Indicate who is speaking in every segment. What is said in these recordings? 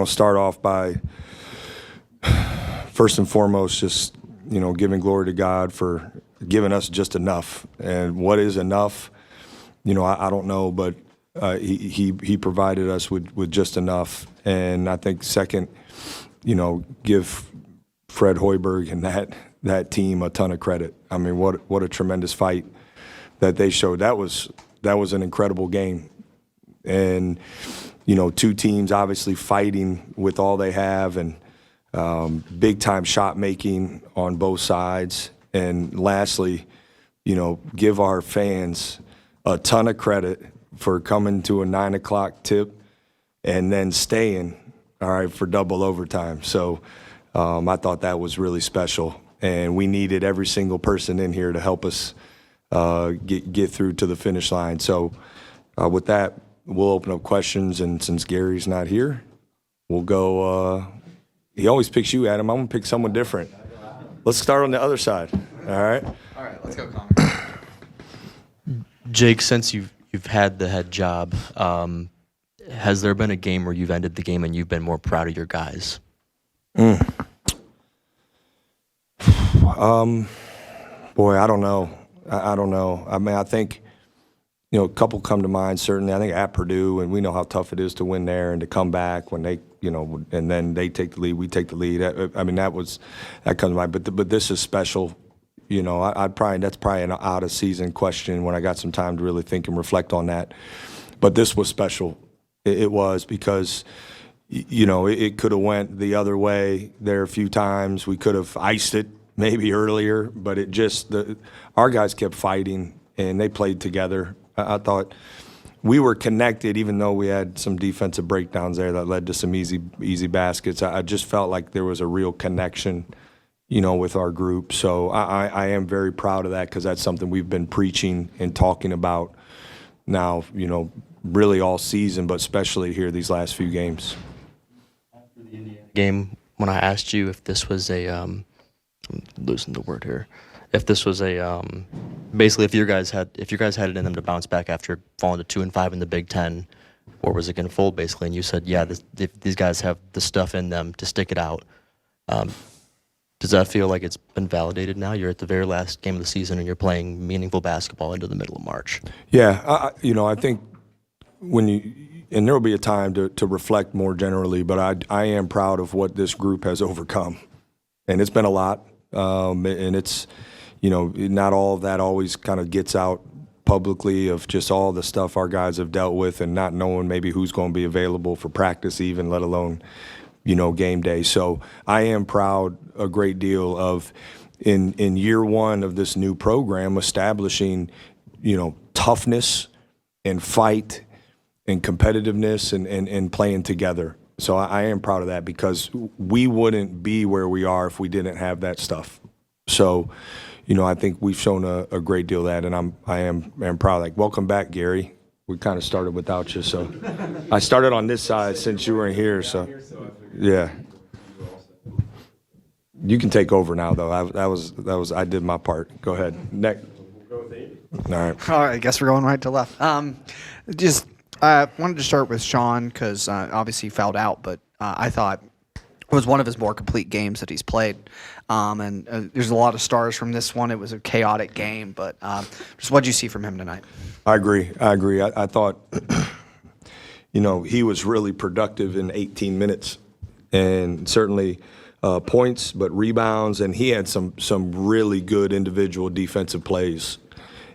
Speaker 1: start off by first and foremost just, giving glory to God for giving us just enough. And what is enough, I don't know, but he provided us with just enough. And I think second, give Fred Hoiberg and that team a ton of credit. I mean, what a tremendous fight that they showed. That was an incredible game. And, two teams obviously fighting with all they have and big-time shot making on both sides. And lastly, give our fans a ton of credit for coming to a 9 o'clock tip and then staying, all right, for double overtime. So I thought that was really special. And we needed every single person in here to help us get through to the finish line. So with that, we'll open up questions. And since Gary's not here, we'll go he always picks you, Adam. I'm going to pick someone different. Let's start on the other side. All right?
Speaker 2: All right, let's go, Connor.
Speaker 3: Jake, since you've had the head job, has there been a game where you've ended the game and you've been more proud of your guys?
Speaker 1: Boy, I don't know. I don't know. I mean, I think, a couple come to mind, certainly. I think at Purdue, and we know how tough it is to win there and to come back when they, and then they take the lead, we take the lead. I mean, that comes to mind. But this is special. That's probably an out-of-season question when I got some time to really think and reflect on that. But this was special. It was because, it could have went the other way there a few times. We could have iced it maybe earlier, but our guys kept fighting and they played together. I thought we were connected, even though we had some defensive breakdowns there that led to some easy baskets. I just felt like there was a real connection, with our group. So I am very proud of that because that's something we've been preaching and talking about now, really all season, but especially here these last few games.
Speaker 3: After the Indiana game, when I asked you if this was I'm losing the word here. If this was basically if you guys had it in them to bounce back after falling to 2-5 in the Big Ten, or was it going to fold basically? And you said, yeah, these guys have the stuff in them to stick it out. Does that feel like it's been validated now? You're at the very last game of the season and you're playing meaningful basketball into the middle of March.
Speaker 1: Yeah, I think and there will be a time to reflect more generally, but I am proud of what this group has overcome, and it's been a lot, and it's. Not all of that always kind of gets out publicly of just all the stuff our guys have dealt with and not knowing maybe who's going to be available for practice even, let alone, game day. So I am proud a great deal of in year one of this new program establishing, toughness and fight and competitiveness and playing together. So I am proud of that because we wouldn't be where we are if we didn't have that stuff. So, I think we've shown a great deal of that, and I am proud. Like, welcome back, Gary. We kind of started without you, so I started on this side since you weren't here. So, yeah, you can take over now, though. I did my part. Go ahead, Nick. All right.
Speaker 2: All right, I guess we're going right to left. I wanted to start with Sean because obviously he fouled out, but I thought it was one of his more complete games that he's played. And there's a lot of stars from this one. It was a chaotic game, but just what did you see from him tonight?
Speaker 1: I agree. I thought, he was really productive in 18 minutes, and certainly points, but rebounds, and he had some really good individual defensive plays.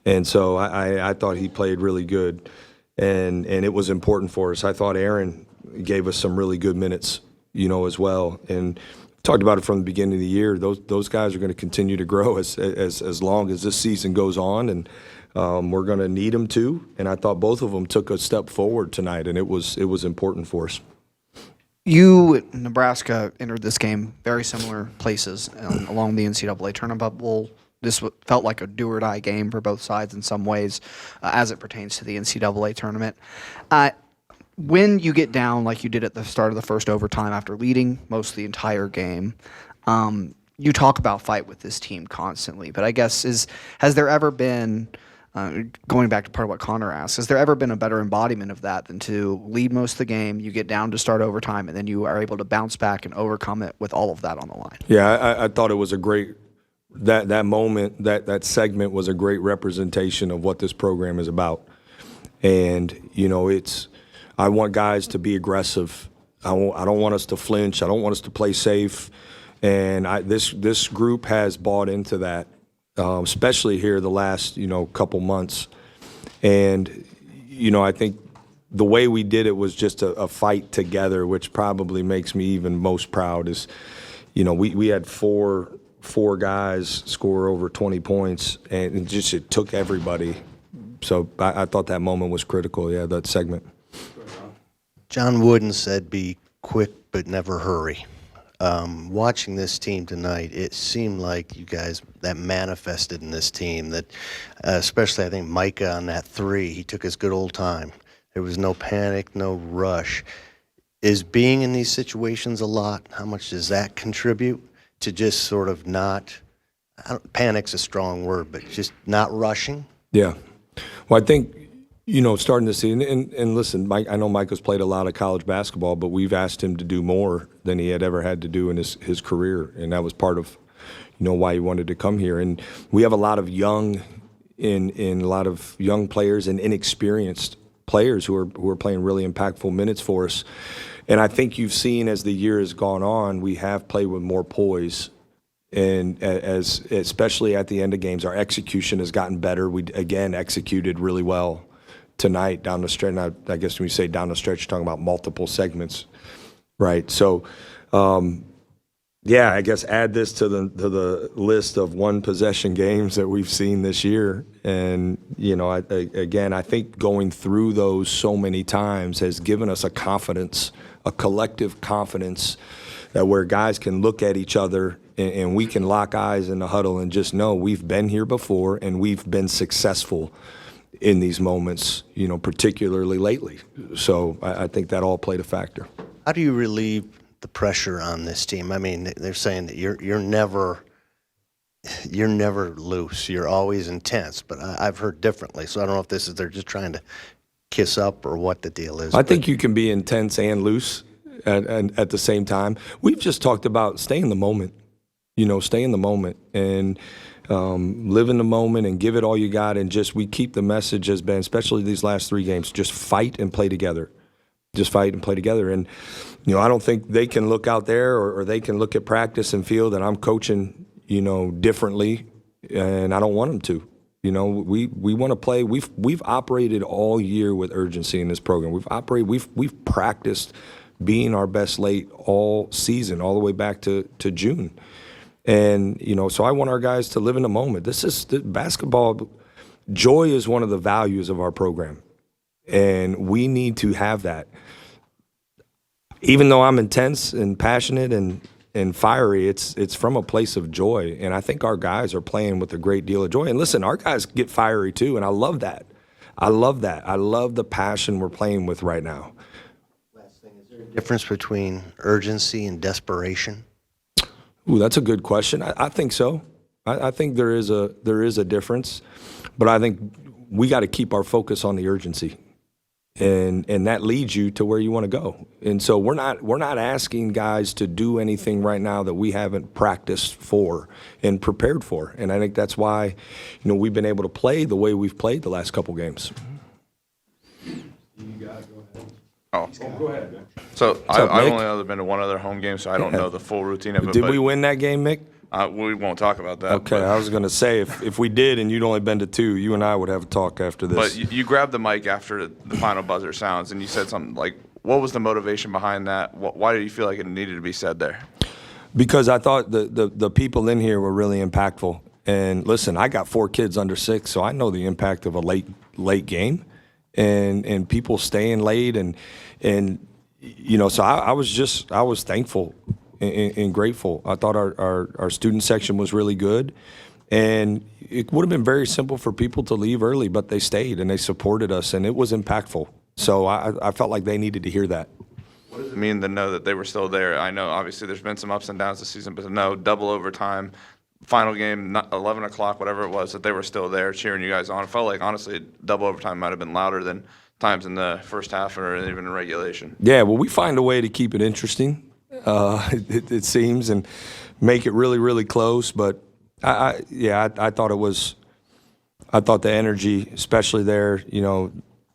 Speaker 1: And so I thought he played really good, and it was important for us. I thought Aaron gave us some really good minutes, as well. And talked about it from the beginning of the year. Those guys are going to continue to grow as long as this season goes on, and we're going to need them to. And I thought both of them took a step forward tonight, and it was important for us.
Speaker 2: You, Nebraska, entered this game very similar places along the NCAA tournament bubble. This felt like a do-or-die game for both sides in some ways as it pertains to the NCAA tournament. When you get down like you did at the start of the first overtime after leading most of the entire game, you talk about fight with this team constantly. But I guess has there ever been Going back to part of what Connor asked, has there ever been a better embodiment of that than to lead most of the game, you get down to start overtime, and then you are able to bounce back and overcome it with all of that on the line?
Speaker 1: Yeah, I thought it was a great that moment, that segment was a great representation of what this program is about. And I want guys to be aggressive. I don't want us to flinch. I don't want us to play safe. And this group has bought into that, especially here the last couple months. And I think the way we did it was just a fight together, which probably makes me even most proud. Is we had four guys score over 20 points, and it took everybody. So I thought that moment was critical. Yeah, that segment.
Speaker 4: John Wooden said, "Be quick but never hurry." Watching this team tonight, it seemed like you guys that manifested in this team. That, especially I think Micah on that three, he took his good old time. There was no panic, no rush. Is being in these situations a lot? How much does that contribute to just sort of not? Panic's a strong word, but just not rushing.
Speaker 1: Yeah. Well, I think. Starting to see, and listen, Mike, I know Micah's played a lot of college basketball, but we've asked him to do more than he had ever had to do in his career, and that was part of, why he wanted to come here. And we have a lot of young players and inexperienced players who are playing really impactful minutes for us. And I think you've seen as the year has gone on, we have played with more poise. And especially at the end of games, our execution has gotten better. We, again, executed really well tonight down the stretch. And I guess when you say down the stretch, you're talking about multiple segments, right? So, I guess add this to the list of one possession games that we've seen this year. And, I think going through those so many times has given us a confidence, a collective confidence that where guys can look at each other and we can lock eyes in the huddle and just know we've been here before and we've been successful in these moments, particularly lately. So I think that all played a factor.
Speaker 4: How do you relieve the pressure on this team? I mean, they're saying that you're never loose. You're always intense, but I've heard differently. So I don't know if they're just trying to kiss up or what the deal is.
Speaker 1: I think you can be intense and loose at the same time. We've just talked about stay in the moment, stay in the moment and live in the moment and give it all you got. And we keep the message has been, especially these last three games, just fight and play together. Just fight and play together. And, I don't think they can look out there or they can look at practice and feel that I'm coaching, differently. And I don't want them to. We want to play. We've operated all year with urgency in this program. We've practiced being our best late all season, all the way back to June. And, so I want our guys to live in the moment. Basketball. Joy is one of the values of our program. And we need to have that. Even though I'm intense and passionate and fiery, it's from a place of joy. And I think our guys are playing with a great deal of joy. And listen, our guys get fiery too, and I love that. I love the passion we're playing with right now.
Speaker 4: Last thing, is there a difference between urgency and desperation?
Speaker 1: Ooh, that's a good question. I think so. I think there is a difference, but I think we got to keep our focus on the urgency, and that leads you to where you want to go. And so we're not asking guys to do anything right now that we haven't practiced for and prepared for. And I think that's why, we've been able to play the way we've played the last couple games.
Speaker 5: Oh,
Speaker 1: Go ahead, man.
Speaker 5: so
Speaker 1: up,
Speaker 5: I've
Speaker 1: Nick?
Speaker 5: only other been to one other home game, so I don't know the full routine of it.
Speaker 1: Did
Speaker 5: but,
Speaker 1: we win that game, Mick?
Speaker 5: We won't talk about that.
Speaker 1: Okay, I was going to say, if we did and you'd only been to two, you and I would have a talk after this.
Speaker 5: But you grabbed the mic after the final buzzer sounds, and you said something like, what was the motivation behind that? Why did you feel like it needed to be said there?
Speaker 1: Because I thought the people in here were really impactful. And listen, I got 4 kids under 6, so I know the impact of a late game and people staying late. And so I was thankful and grateful. I thought our student section was really good. And it would have been very simple for people to leave early, but they stayed and they supported us, and it was impactful. So I felt like they needed to hear that.
Speaker 5: What does it mean to know that they were still there? I know obviously there's been some ups and downs this season, but to know double overtime, final game, 11 o'clock, whatever it was, that they were still there cheering you guys on. It felt like, honestly, double overtime might have been louder than times in the first half or even in regulation.
Speaker 1: Yeah, well, we find a way to keep it interesting, it seems, and make it really, really close. But I thought it was. I thought the energy, especially there,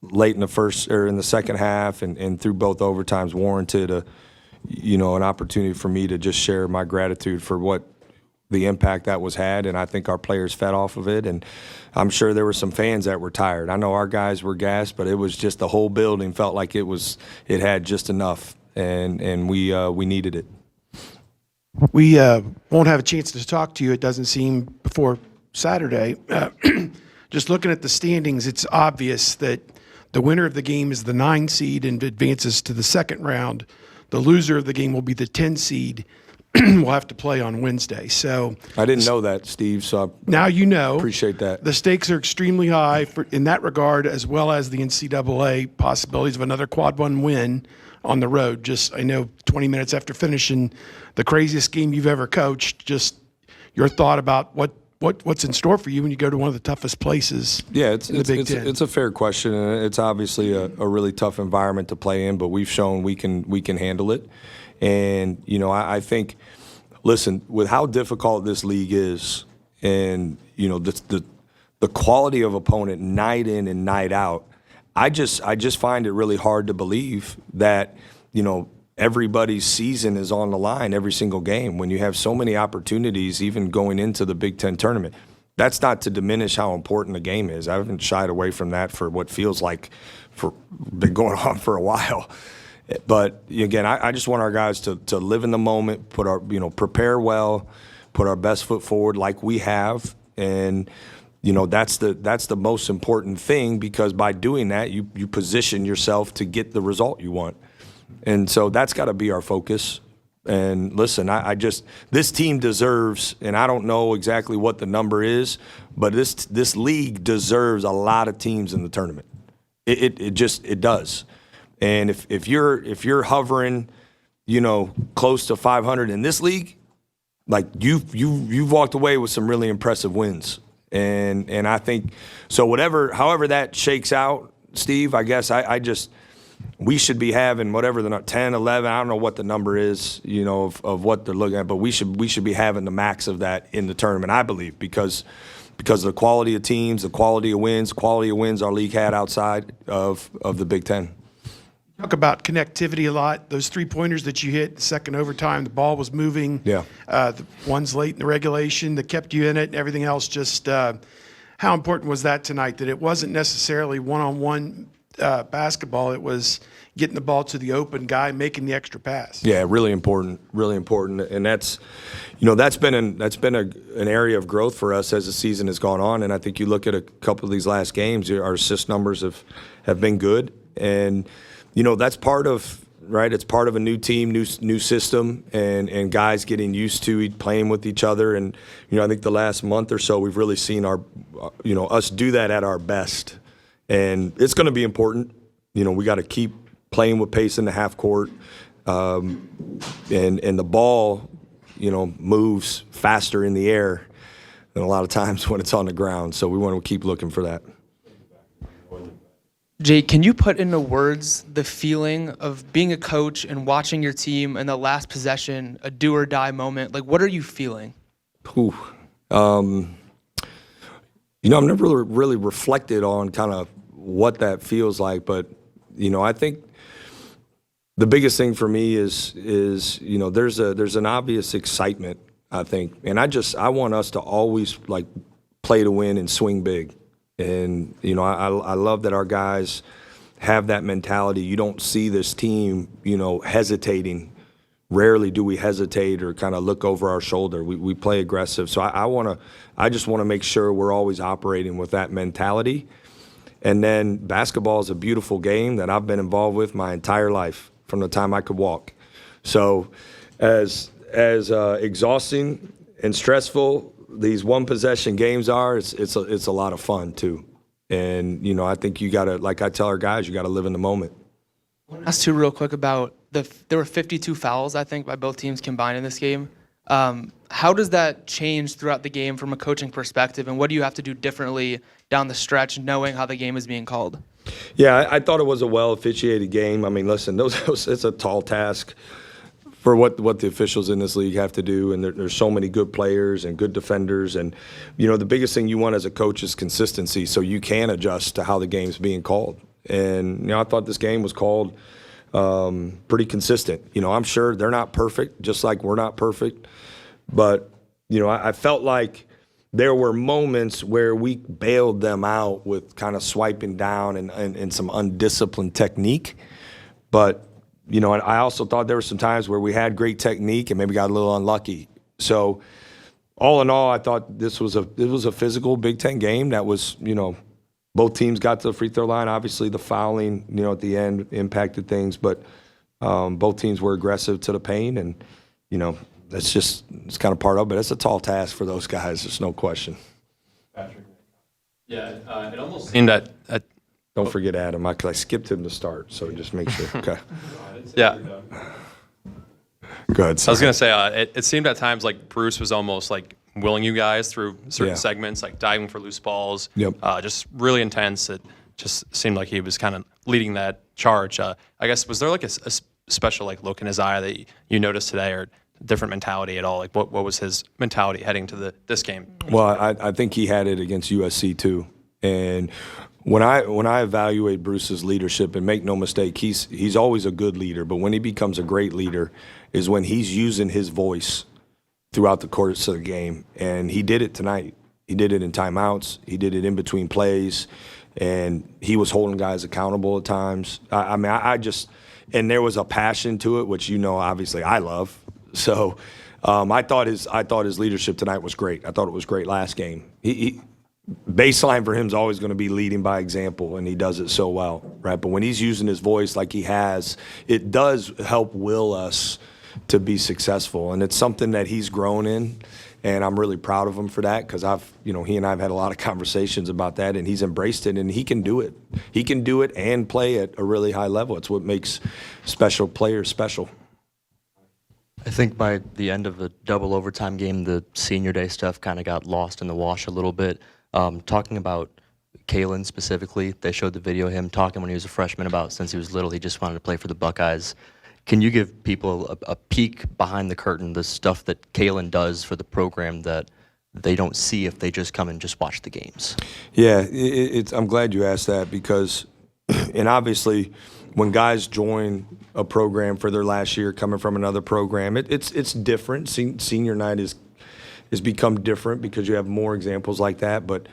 Speaker 1: late in the first or in the second half and through both overtimes, warranted an opportunity for me to just share my gratitude for what the impact that was had, and I think our players fed off of it. And I'm sure there were some fans that were tired. I know our guys were gassed, but it was just the whole building felt like it had just enough, and we needed it.
Speaker 6: We won't have a chance to talk to you, it doesn't seem, before Saturday. Just looking at the standings, it's obvious that the winner of the game is the 9 seed and advances to the second round. The loser of the game will be the 10 seed. We'll have to play on Wednesday. So
Speaker 1: I didn't know that, Steve, so
Speaker 6: now you know.
Speaker 1: Appreciate that.
Speaker 6: The stakes are extremely high in that regard, as well as the NCAA possibilities of another quad one win on the road. Just, I know 20 minutes after finishing the craziest game you've ever coached, just your thought about what's in store for you when you go to one of the toughest places in the Big Ten.
Speaker 1: It's a fair question, and it's obviously a really tough environment to play in, but we've shown we can handle it. And, I think, listen, with how difficult this league is and, the quality of opponent night in and night out, I just find it really hard to believe that, everybody's season is on the line every single game when you have so many opportunities even going into the Big Ten tournament. That's not to diminish how important the game is. I haven't shied away from that for what feels like been going on for a while. But again, I just want our guys to live in the moment, prepare well, put our best foot forward like we have, and that's the most important thing, because by doing that, you position yourself to get the result you want. And so that's got to be our focus. And listen, this team deserves, and I don't know exactly what the number is, but this league deserves a lot of teams in the tournament. It does. And if you're hovering, close to 500 in this league, like you've walked away with some really impressive wins. And I think so. However that shakes out, Steve, I guess we should be having whatever the 10, 11. I don't know what the number is, of what they're looking at, but we should be having the max of that in the tournament, I believe, because of the quality of teams, the quality of wins our league had outside of the Big Ten.
Speaker 6: Talk about connectivity a lot. Those 3-pointers that you hit, the second overtime, the ball was moving.
Speaker 1: Yeah.
Speaker 6: The ones late in the regulation that kept you in it and everything else. Just how important was that tonight, that it wasn't necessarily one-on-one basketball, it was getting the ball to the open guy, making the extra pass?
Speaker 1: Yeah, really important, and that's been an area of growth for us as the season has gone on. And I think you look at a couple of these last games, our assist numbers have been good, and that's part of right. It's part of a new team, new system, and guys getting used to playing with each other. And I think the last month or so we've really seen us do that at our best. And it's going to be important. We got to keep playing with pace in the half court, and the ball, moves faster in the air than a lot of times when it's on the ground. So we want to keep looking for that.
Speaker 7: Jake, can you put into words the feeling of being a coach and watching your team in the last possession, a do or die moment? Like, what are you feeling?
Speaker 1: I've never really reflected on kind of what that feels like, but I think the biggest thing for me is there's an obvious excitement, I think, and I want us to always play to win and swing big, and I love that our guys have that mentality. You don't see this team hesitating. Rarely do we hesitate or kind of look over our shoulder. We play aggressive. So I just want to make sure we're always operating with that mentality. And then basketball is a beautiful game that I've been involved with my entire life from the time I could walk. So as exhausting and stressful these one possession games are, it's a lot of fun too. And I think you got to, like I tell our guys, you got to live in the moment.
Speaker 7: Ask too real quick about there were 52 fouls, I think, by both teams combined in this game. How does that change throughout the game from a coaching perspective, and what do you have to do differently down the stretch, knowing how the game is being called?
Speaker 1: Yeah, I thought it was a well-officiated game. I mean, listen, it's a tall task for what the officials in this league have to do, and there's so many good players and good defenders, and the biggest thing you want as a coach is consistency, so you can adjust to how the game's being called. And I thought this game was called pretty consistent. I'm sure they're not perfect, just like we're not perfect, but I felt like there were moments where we bailed them out with kind of swiping down and some undisciplined technique. But, and I also thought there were some times where we had great technique and maybe got a little unlucky. So all in all, I thought it was a physical Big Ten game that was, both teams got to the free throw line. Obviously the fouling, at the end impacted things, but both teams were aggressive to the paint, and, it's kind of part of it. It's a tall task for those guys. There's no question.
Speaker 8: Yeah, it almost seemed that.
Speaker 1: Don't forget Adam, because I skipped him to start, so just make sure. Okay.
Speaker 8: Yeah,
Speaker 1: Go ahead.
Speaker 8: I was gonna say it seemed at times like Bruce was almost like willing you guys through certain
Speaker 1: Yeah.
Speaker 8: segments, like diving for loose balls.
Speaker 1: Yep.
Speaker 8: Just really intense. It just seemed like he was kind of leading that charge. I guess, was there like a special like look in his eye that you noticed today, or different mentality at all? Like what was his mentality heading to this game?
Speaker 1: Well, I think he had it against USC too. And when I evaluate Bruce's leadership, and make no mistake, he's always a good leader, but when he becomes a great leader is when he's using his voice throughout the course of the game. And he did it tonight. He did it in timeouts. He did it in between plays. And he was holding guys accountable at times. And there was a passion to it, which obviously I love. So I thought his leadership tonight was great. I thought it was great last game. Baseline for him is always going to be leading by example, and he does it so well, right? But when he's using his voice like he has, it does help will us to be successful, and it's something that he's grown in, and I'm really proud of him for that, because he and I have had a lot of conversations about that, and he's embraced it, and he can do it. He can do it and play at a really high level. It's what makes special players special.
Speaker 3: I think by the end of the double overtime game, the senior day stuff kind of got lost in the wash a little bit. Talking about Kalen specifically, they showed the video of him talking when he was a freshman about since he was little, he just wanted to play for the Buckeyes. Can you give people a peek behind the curtain, the stuff that Kalen does for the program that they don't see if they just come and just watch the games?
Speaker 1: Yeah, I'm glad you asked that, because, and obviously, when guys join a program for their last year coming from another program, it's different. Senior night has become different because you have more examples like that. But,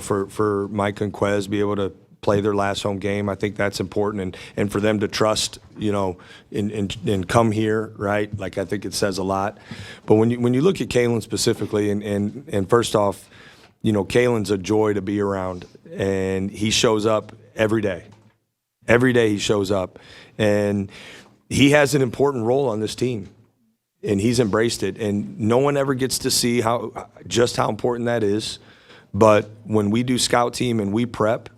Speaker 1: for Mike and Quez be able to play their last home game, I think that's important. And for them to trust, and come here, right? Like, I think it says a lot. But when you look at Kalen specifically, and first off, Kalen's a joy to be around, and he shows up every day. Every day he shows up, and he has an important role on this team, and he's embraced it. And no one ever gets to see how important that is. But when we do scout team and we prep,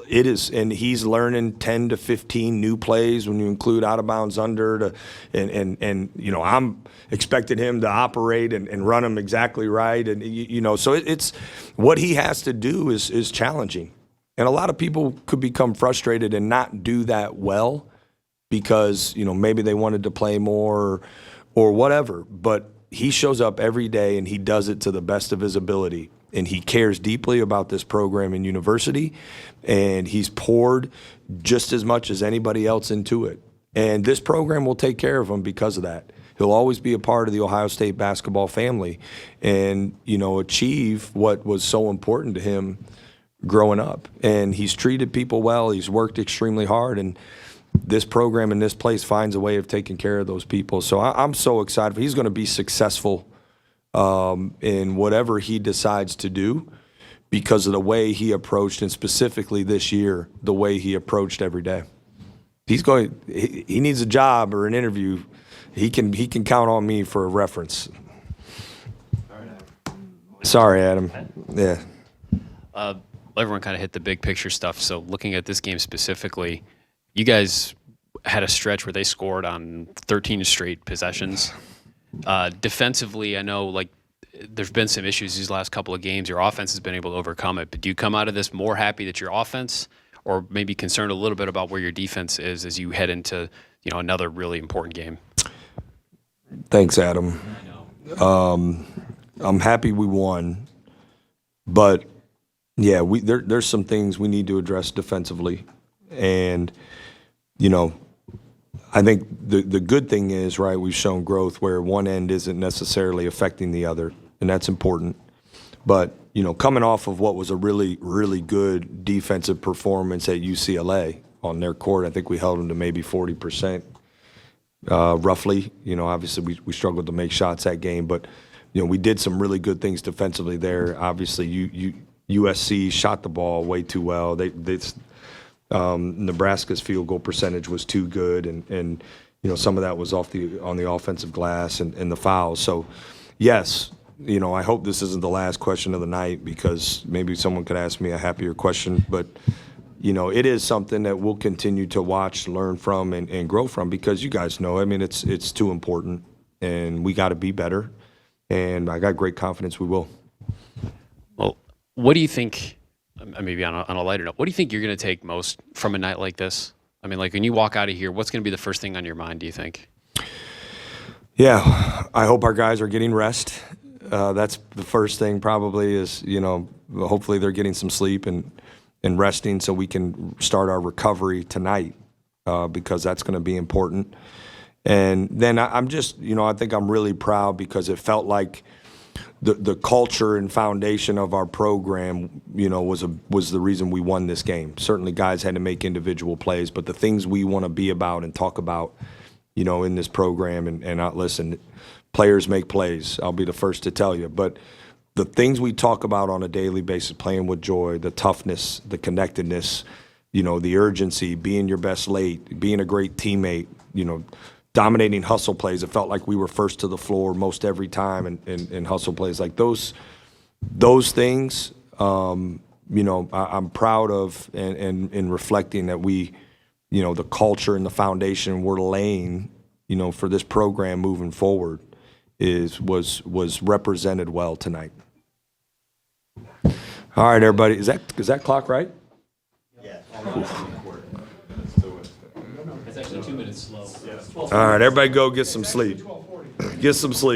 Speaker 1: it is, and he's learning 10 to 15 new plays when you include out of bounds under and I'm expecting him to operate and run them exactly right. And, so it's what he has to do is challenging. And a lot of people could become frustrated and not do that well because, maybe they wanted to play more or whatever. But he shows up every day and he does it to the best of his ability. And he cares deeply about this program and university. And he's poured just as much as anybody else into it. And this program will take care of him because of that. He'll always be a part of the Ohio State basketball family and, achieve what was so important to him growing up. And he's treated people well. He's worked extremely hard, and this program and this place finds a way of taking care of those people. So I'm so excited. He's going to be successful in whatever he decides to do because of the way he approached, and specifically this year, the way he approached every day. He needs a job or an interview. He can count on me for a reference. Sorry, Adam. Yeah.
Speaker 9: Everyone kind of hit the big picture stuff. So looking at this game specifically, you guys had a stretch where they scored on 13 straight possessions. Defensively, I know like there's been some issues these last couple of games. Your offense has been able to overcome it. But do you come out of this more happy that your offense, or maybe concerned a little bit about where your defense is as you head into another really important game?
Speaker 1: Thanks, Adam. I'm happy we won, but yeah, there's some things we need to address defensively, and I think the good thing is, right, we've shown growth where one end isn't necessarily affecting the other, and that's important. But coming off of what was a really, really good defensive performance at UCLA on their court, I think we held them to maybe 40%, roughly. Obviously we struggled to make shots that game, but we did some really good things defensively there. Obviously, USC shot the ball way too well. Nebraska's field goal percentage was too good, and some of that was on the offensive glass and the fouls. So, yes, I hope this isn't the last question of the night, because maybe someone could ask me a happier question, but it is something that we'll continue to watch, learn from, and grow from, because you guys know, it's too important, and we got to be better, and I got great confidence we will.
Speaker 9: Well, what do you think, maybe on a lighter note, what do you think you're going to take most from a night like this? Like when you walk out of here, what's going to be the first thing on your mind, do you think?
Speaker 1: Yeah, I hope our guys are getting rest. That's the first thing probably is, hopefully they're getting some sleep and resting so we can start our recovery tonight, because that's going to be important. And then I'm just, I think I'm really proud because it felt like the culture and foundation of our program, was the reason we won this game. Certainly guys had to make individual plays, but the things we want to be about and talk about, in this program, and listen, players make plays. I'll be the first to tell you, but the things we talk about on a daily basis, playing with joy, the toughness, the connectedness, the urgency, being your best late, being a great teammate, dominating hustle plays. It felt like we were first to the floor most every time in hustle plays. Like those things, I'm proud of, and in reflecting that we, the culture and the foundation we're laying, for this program moving forward was represented well tonight. All right, everybody. Is that clock right?
Speaker 4: Yeah.
Speaker 9: It's actually 2 minutes slow.
Speaker 1: All right, everybody go get some sleep. Get some sleep.